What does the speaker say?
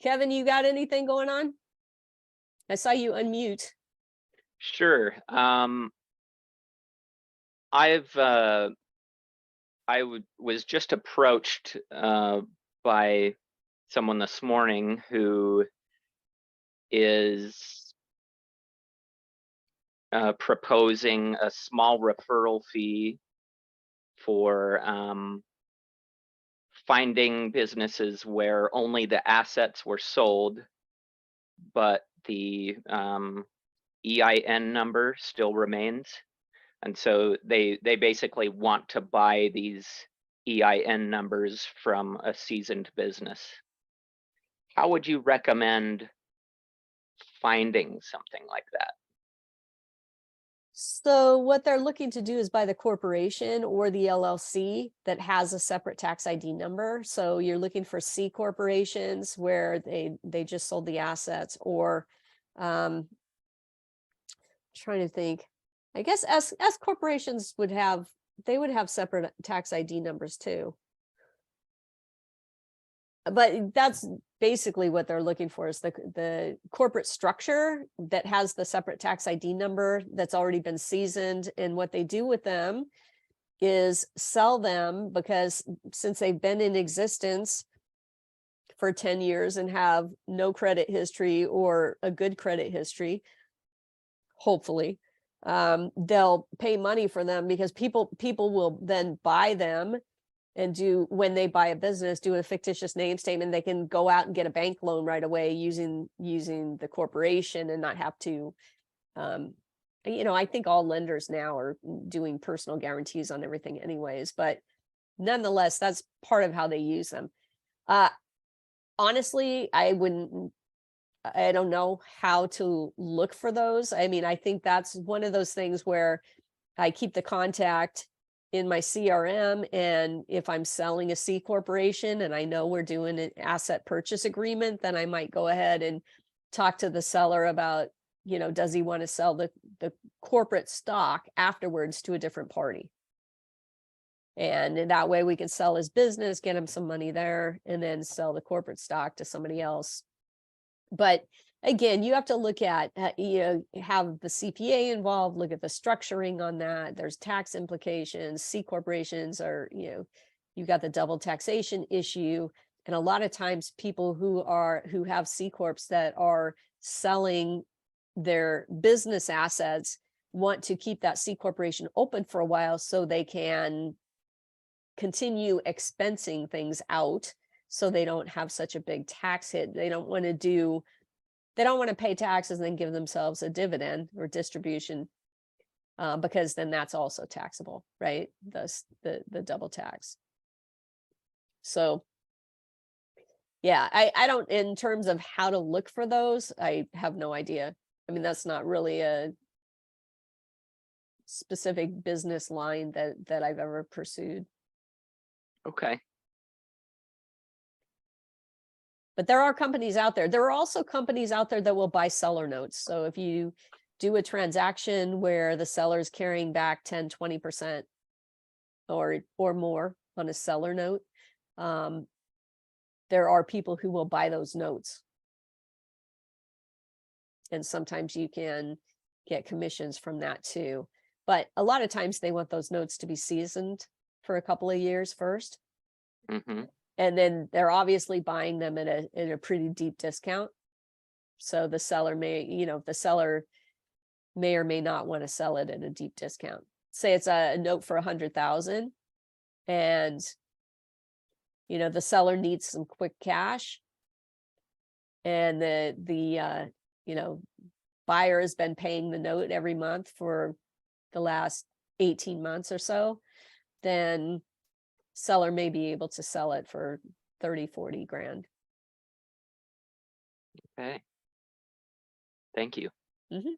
Kevin, you got anything going on? I saw you unmute. Sure. Was just approached by someone this morning who is proposing a small referral fee for finding businesses where only the assets were sold, but the EIN number still remains. And so they basically want to buy these EIN numbers from a seasoned business. How would you recommend finding something like that? So what they're looking to do is buy the corporation or the LLC that has a separate tax ID number. So you're looking for C corporations where they just sold the assets, or trying to think. I guess S corporations would have separate tax ID numbers too. But that's basically what they're looking for, is the corporate structure that has the separate tax ID number that's already been seasoned. And what they do with them is sell them, because since they've been in existence for 10 years and have no credit history or a good credit history, hopefully, they'll pay money for them, because people will then buy them and when they buy a business, do a fictitious name statement. They can go out and get a bank loan right away using the corporation and not have to, I think all lenders now are doing personal guarantees on everything anyways, but nonetheless, that's part of how they use them. Honestly, I don't know how to look for those. I mean, I think that's one of those things where I keep the contact in my CRM, and if I'm selling a C corporation and I know we're doing an asset purchase agreement, then I might go ahead and talk to the seller about, does he want to sell the corporate stock afterwards to a different party? And in that way we can sell his business, get him some money there, and then sell the corporate stock to somebody else. But again, you have to look at, have the CPA involved, look at the structuring on that. There's tax implications. C corporations are, you've got the double taxation issue. And a lot of times people who have C corps that are selling their business assets want to keep that C corporation open for a while so they can continue expensing things out, so they don't have such a big tax hit. They don't want to pay taxes and then give themselves a dividend or distribution, because then that's also taxable, right? Thus the double tax. So yeah, I don't, in terms of how to look for those, I have no idea. I mean, that's not really a specific business line that I've ever pursued. Okay. But there are companies out there. There are also companies out there that will buy seller notes. So if you do a transaction where the seller's carrying back 10, 20% or more on a seller note, there are people who will buy those notes. And sometimes you can get commissions from that too. But a lot of times they want those notes to be seasoned for a couple of years first. Mm-hmm. And then they're obviously buying them at a pretty deep discount. So the seller the seller may or may not want to sell it at a deep discount. Say it's a note for 100,000, and the seller needs some quick cash, and the buyer has been paying the note every month for the last 18 months or so, then seller may be able to sell it for 30, 40 grand. Okay. Thank you. Mm-hmm.